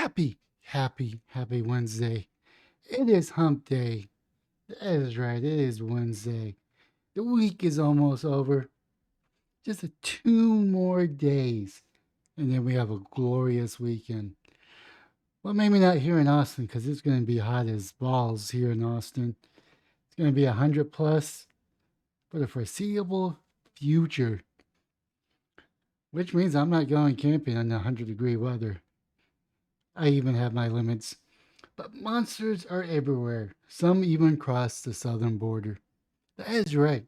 Happy Wednesday. It is hump day. That is right, it is Wednesday. The week is almost over. Just 2 more days. And then we have a glorious weekend. Well, maybe not here in Austin because it's going to be hot as balls here in Austin. It's going to be 100 plus for the foreseeable future, which means I'm not going camping in 100-degree weather. I even have my limits. But monsters are everywhere. Some even cross the southern border. That is right.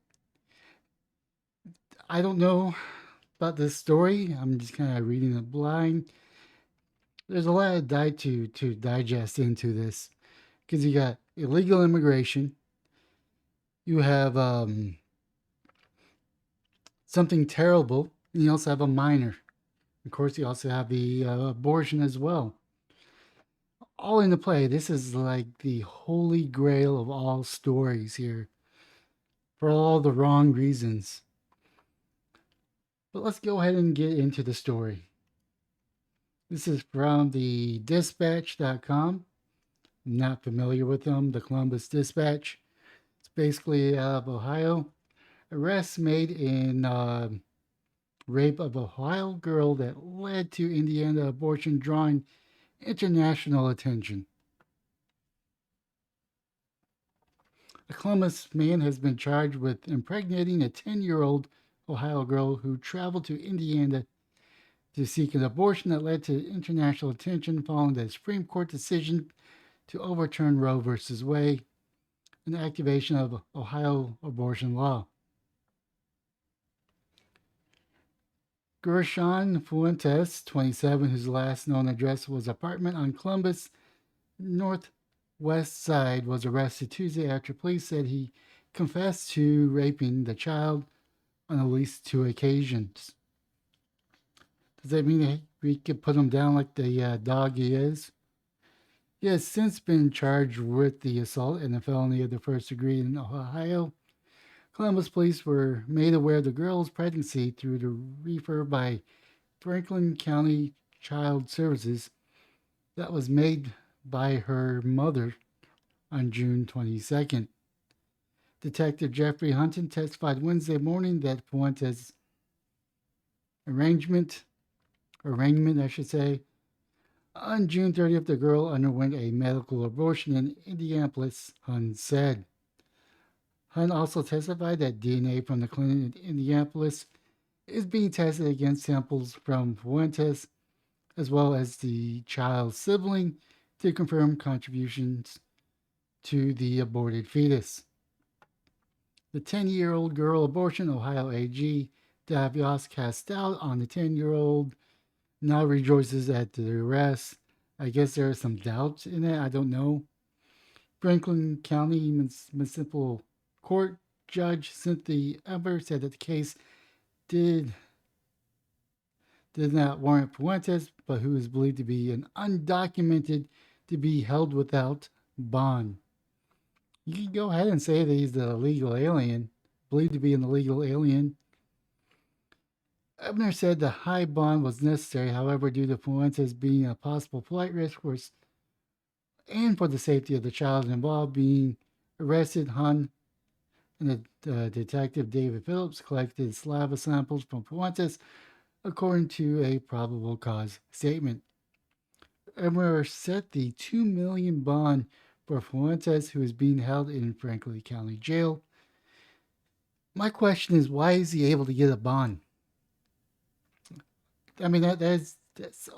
I don't know about this story. I'm just kind of reading it blind. There's a lot of to digest into this because you got illegal immigration. You have something terrible, and you also have a minor. Of course, you also have the abortion as well. All into play. This is like the holy grail of all stories here for all the wrong reasons. But let's go ahead and get into the story. This is from the dispatch.com. Not familiar with them. The Columbus Dispatch. It's basically out of Ohio. Arrests made in rape of Ohio girl that led to Indiana abortion drawing international attention. A Columbus man has been charged with impregnating a 10-year-old Ohio girl who traveled to Indiana to seek an abortion that led to international attention following the Supreme Court decision to overturn Roe v. Wade and the activation of Ohio abortion law. Gershon Fuentes, 27, whose last known address was apartment on Columbus Northwest Side, was arrested Tuesday after police said he confessed to raping the child on at least 2 occasions. Does that mean we could put him down like the dog he is? He has since been charged with the assault and the felony of the first degree in Ohio. Columbus police were made aware of the girl's pregnancy through the refer by Franklin County Child Services that was made by her mother on June 22nd. Detective Jeffrey Hunton testified Wednesday morning that Fuentes' arraignment, I should say, on June 30th, the girl underwent a medical abortion in Indianapolis, Hunt said. Hunt also testified that DNA from the clinic in Indianapolis is being tested against samples from Fuentes as well as the child's sibling to confirm contributions to the aborted fetus. The 10-year-old girl abortion Ohio AG Davios cast doubt on the 10-year-old now rejoices at the arrest. I guess there is some doubt in it. I don't know. Franklin County Municipal Court Judge Cynthia Eber said that the case did not warrant Fuentes, but who is believed to be an undocumented, to be held without bond. You can go ahead and say that he's the illegal alien, believed to be an illegal alien. Ebner said the high bond was necessary, however, due to Fuentes being a possible flight risk and for the safety of the child involved being arrested. Hun and the detective David Phillips collected saliva samples from Fuentes according to a probable cause statement. Ebner set the $2 million bond for Fuentes, who is being held in Franklin County Jail. My question is, why is he able to get a bond? I mean, that's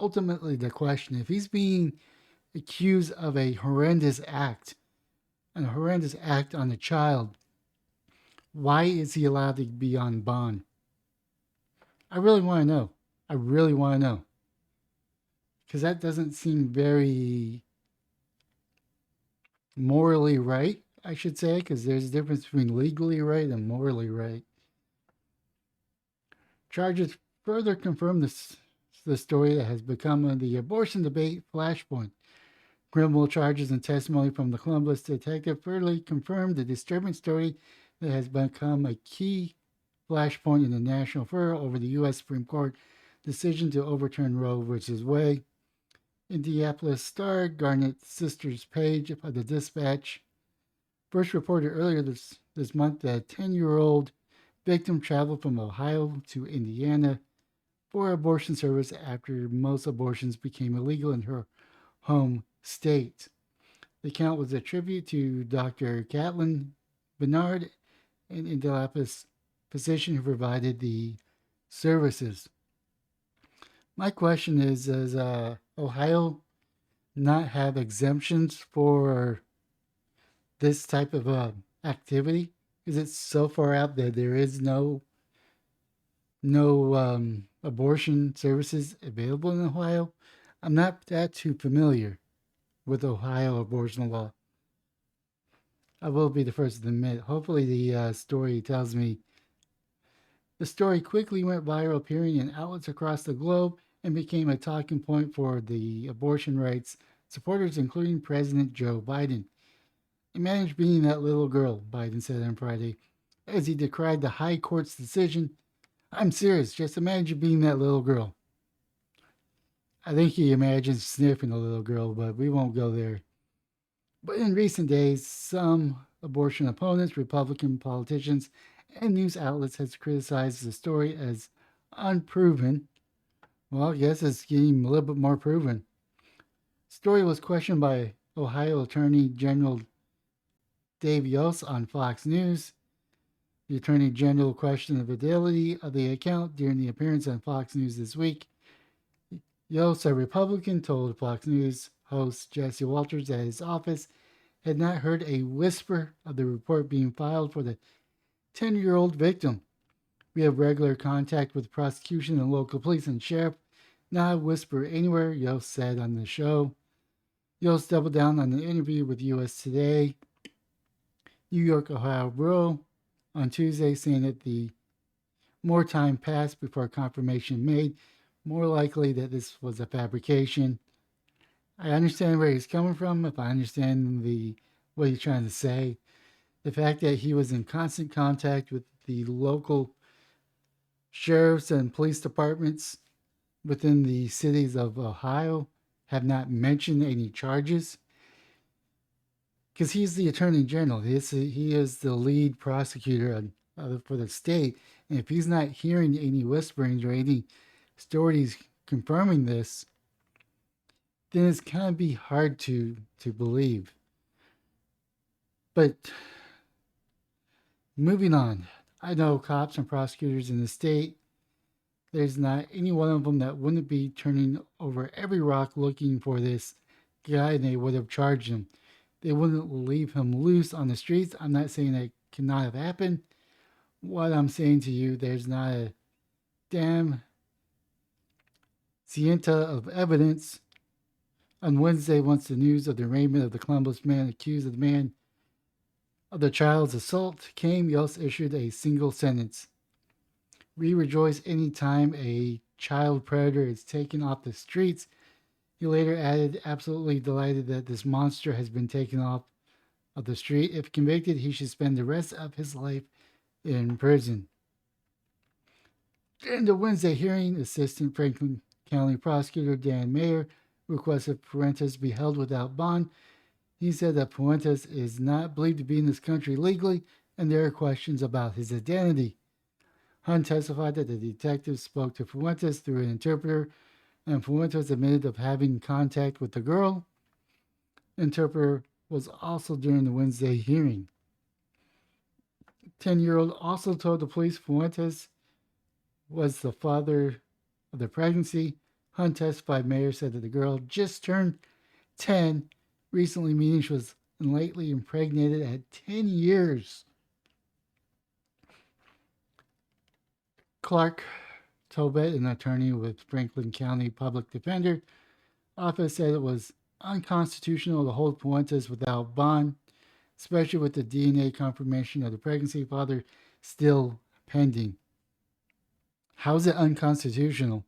ultimately the question. If he's being accused of a horrendous act, on a child, why is he allowed to be on bond? I really want to know. I really want to know. Because that doesn't seem very morally right, I should say, because there's a difference between legally right and morally right. Charges further confirm the story that has become the abortion debate flashpoint. Criminal charges and testimony from the Columbus detective further confirmed the disturbing story that has become a key flashpoint in the national furor over the U.S. Supreme Court decision to overturn Roe v. Wade. Indianapolis Star, Garnett's sister's page of the Dispatch, first reported earlier this month that a 10-year-old victim traveled from Ohio to Indiana for abortion service after most abortions became illegal in her home state. The count was a tribute to Dr. Catlin Bernard, an Indianapolis physician who provided the services. My question is does Ohio not have exemptions for this type of activity? Is it so far out that there is no abortion services available in Ohio? I'm not that too familiar with Ohio abortion law. I will be the first to admit. Hopefully, the story tells me. The story quickly went viral, appearing in outlets across the globe, and became a talking point for the abortion rights supporters, including President Joe Biden. Imagine being that little girl, Biden said on Friday, as he decried the High Court's decision. I'm serious, just imagine being that little girl. I think he imagines sniffing a little girl, but we won't go there. But in recent days, some abortion opponents, Republican politicians, and news outlets has criticized the story as unproven. Well, I guess it's getting a little bit more proven. The story was questioned by Ohio Attorney General Dave Yost on Fox News. The Attorney General questioned the fidelity of the account during the appearance on Fox News this week. Yost, a Republican, told Fox News host Jesse Walters that his office had not heard a whisper of the report being filed for the 10-year-old victim. We have regular contact with prosecution and local police and sheriff. Not a whisper anywhere, Yost said on the show. Yost doubled down on the interview with U.S. Today, New York, Ohio Bureau on Tuesday, saying that the more time passed before confirmation made, more likely that this was a fabrication. I understand where he's coming from. If I understand what he's trying to say, the fact that he was in constant contact with the local sheriffs and police departments within the cities of Ohio have not mentioned any charges because he's the attorney general. He is the lead prosecutor for the state, and if he's not hearing any whisperings or any stories confirming this, then it's kind of be hard to believe. But moving on, I know cops and prosecutors in the state. There's not any one of them that wouldn't be turning over every rock looking for this guy, and they would have charged him. They wouldn't leave him loose on the streets. I'm not saying that cannot have happened. What I'm saying to you, there's not a damn scienta of evidence. On Wednesday, once the news of the arraignment of the Columbus man accused of the man of the child's assault came, Yost issued a single sentence. We rejoice any time a child predator is taken off the streets. He later added, absolutely delighted that this monster has been taken off of the street. If convicted, he should spend the rest of his life in prison. During the Wednesday hearing, Assistant Franklin County Prosecutor Dan Mayer requested Fuentes be held without bond. He said that Fuentes is not believed to be in this country legally, and there are questions about his identity. Hunt testified that the detective spoke to Fuentes through an interpreter, and Fuentes admitted of having contact with the girl. The interpreter was also during the Wednesday hearing. 10-year-old also told the police Fuentes was the father of the pregnancy. Hunt testified. Mayer said that the girl just turned 10 recently, meaning she was lately impregnated at 10 years. Clark Tobet, an attorney with Franklin County Public Defender Office, said it was unconstitutional to hold Fuentes without bond, especially with the DNA confirmation of the pregnancy father still pending. How is it unconstitutional?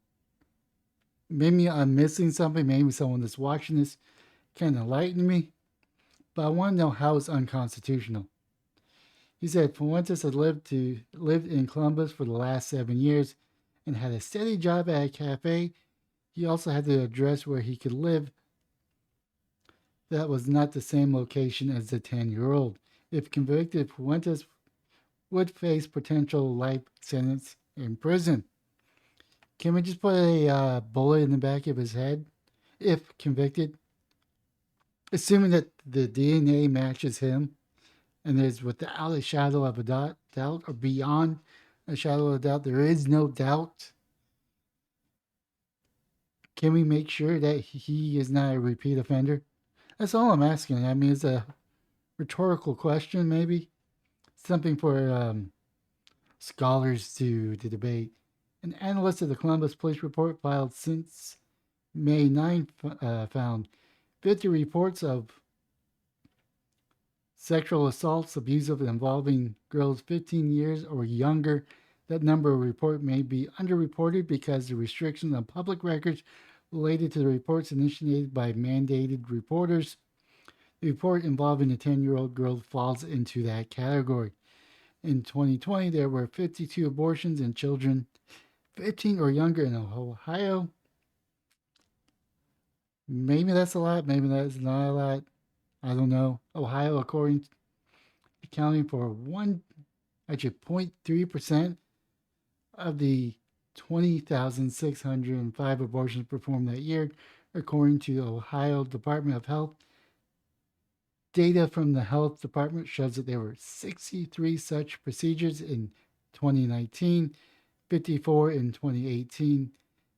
Maybe I'm missing something. Maybe someone that's watching this can enlighten me. But I want to know how it's unconstitutional. He said Fuentes had lived in Columbus for the last 7 years and had a steady job at a cafe. He also had to address where he could live that was not the same location as the 10-year-old. If convicted, Fuentes would face potential life sentence in prison. Can we just put a bullet in the back of his head if convicted? Assuming that the DNA matches him and there's without a shadow of a doubt or beyond a shadow of a doubt, there is no doubt. Can we make sure that he is not a repeat offender? That's all I'm asking. I mean, it's a rhetorical question, maybe something for scholars to debate. An analyst of the Columbus Police Report filed since May 9th found 50 reports of sexual assaults, abusive involving girls 15 years or younger. That number of report may be underreported because the restrictions on public records related to the reports initiated by mandated reporters. The report involving a 10-year-old girl falls into that category. In 2020, there were 52 abortions in children 15 or younger in Ohio. Maybe that's a lot, maybe that's not a lot. I don't know. Ohio, according accounting for 0.3% of the 20,605 abortions performed that year, according to the Ohio Department of Health. Data from the health department shows that there were 63 such procedures in 2019, 54 in 2018,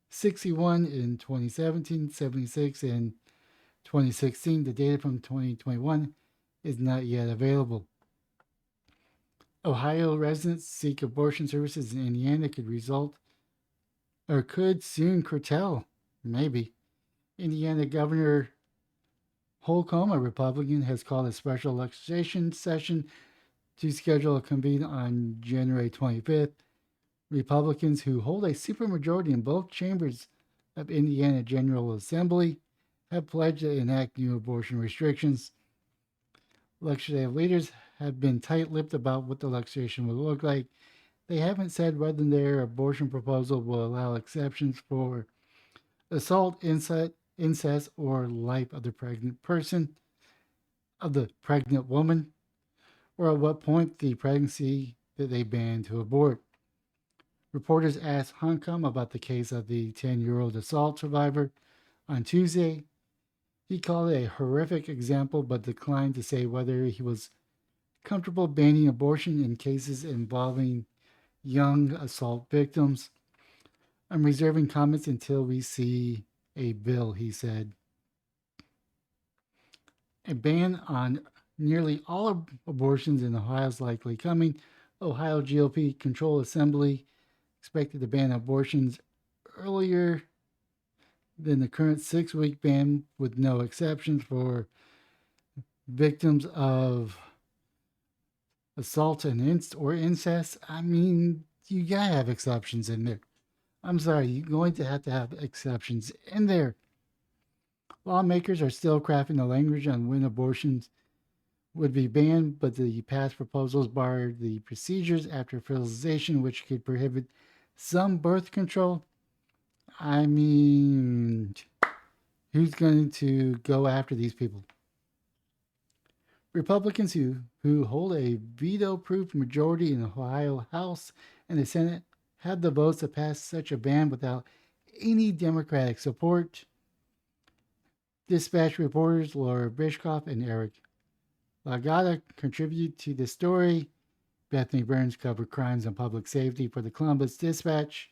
61 in 2017, 76 in 2016. The data from 2021 is not yet available. Ohio residents seek abortion services in Indiana could soon curtail, maybe. Indiana Governor Holcomb, a Republican, has called a special legislation session to schedule a convene on January 25th. Republicans who hold a supermajority in both chambers of Indiana General Assembly have pledged to enact new abortion restrictions. Legislative leaders have been tight-lipped about what the legislation will look like. They haven't said whether their abortion proposal will allow exceptions for assault, incest, or life of the pregnant woman, or at what point the pregnancy that they ban to abort. Reporters asked Holcomb about the case of the 10-year-old assault survivor on Tuesday. He called it a horrific example, but declined to say whether he was comfortable banning abortion in cases involving young assault victims. I'm reserving comments until we see a bill, he said. A ban on nearly all abortions in Ohio is likely coming. Ohio GOP controlled assembly expected to ban abortions earlier than the current 6-week ban, with no exceptions for victims of assault and incest. I mean, you gotta have exceptions in there. I'm sorry, you're going to have exceptions in there. Lawmakers are still crafting the language on when abortions would be banned, but the past proposals barred the procedures after fertilization, which could prohibit some birth control. I mean, who's going to go after these people? Republicans who hold a veto-proof majority in the Ohio House and the Senate have the votes to pass such a ban without any Democratic support. Dispatch reporters Laura Bishkoff and Eric Lagada contributed to the story. Bethany Burns covered crimes and public safety for the Columbus Dispatch.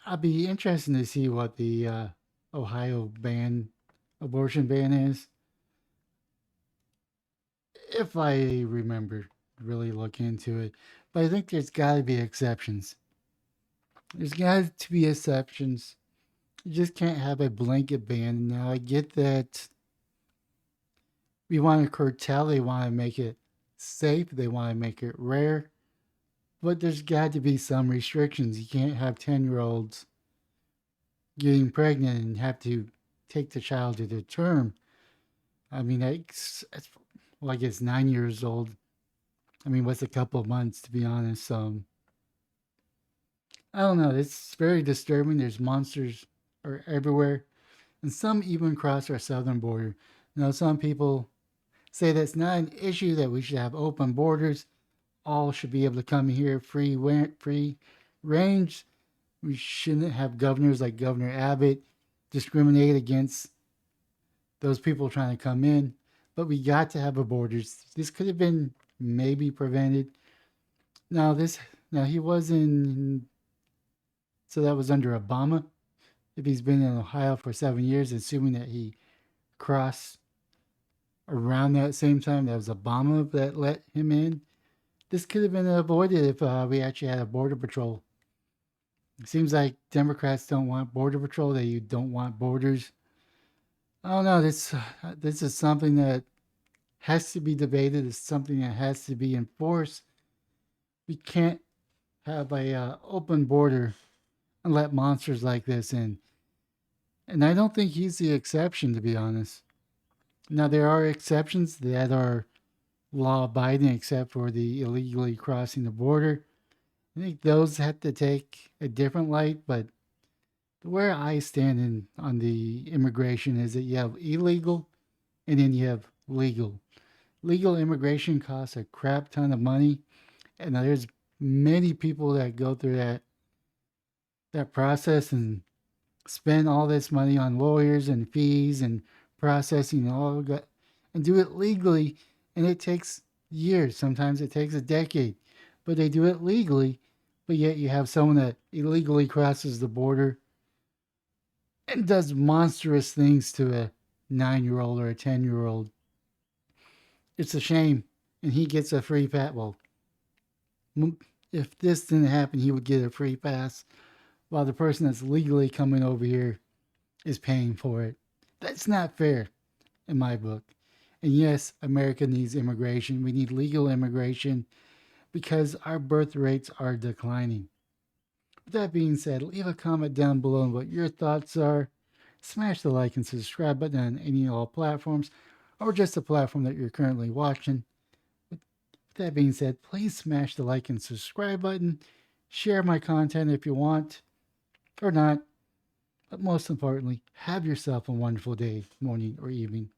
I'll be interested to see what the Ohio abortion ban is. If I remember, really look into it. But I think there's got to be exceptions. There's got to be exceptions. You just can't have a blanket ban. Now, I get that we want to curtail, they want to make it safe, they want to make it rare. But there's got to be some restrictions. You can't have 10-year-olds getting pregnant and have to take the child to the term. I mean, I guess 9 years old. I mean, what's a couple of months, to be honest? I don't know. It's very disturbing. There's monsters are everywhere, and some even cross our southern border. Some people say that's not an issue, that we should have open borders. All should be able to come here free range. We shouldn't have governors like Governor Abbott discriminate against those people trying to come in. But we got to have a borders. This could have been maybe prevented. Now this now he was in so that was under Obama. If he's been in Ohio for 7 years, assuming that he crossed around that same time, that was Obama that let him in. This could have been avoided if we actually had a border patrol. It seems like Democrats don't want border patrol. They don't want borders. I don't know. This is something that has to be debated. It's something that has to be enforced. We can't have a open border and let monsters like this in. And I don't think he's the exception, to be honest. Now there are exceptions that are law abiding, except for the illegally crossing the border. I think those have to take a different light, but where I stand on the immigration is that you have illegal and then you have legal. Legal immigration costs a crap ton of money, and there's many people that go through that process and spend all this money on lawyers and fees and processing and all that, and do it legally, and it takes years. Sometimes it takes a decade, but they do it legally. But yet you have someone that illegally crosses the border and does monstrous things to a 9-year-old or a 10-year-old. It's a shame. And he gets a free pass. Well, if this didn't happen, he would get a free pass while the person that's legally coming over here is paying for it. That's not fair in my book. And yes, America needs immigration. We need legal immigration because our birth rates are declining. With that being said, leave a comment down below on what your thoughts are. Smash the like and subscribe button on any and all platforms, or just the platform that you're currently watching. With that being said, please smash the like and subscribe button. Share my content if you want, or not. But most importantly, have yourself a wonderful day, morning, or evening.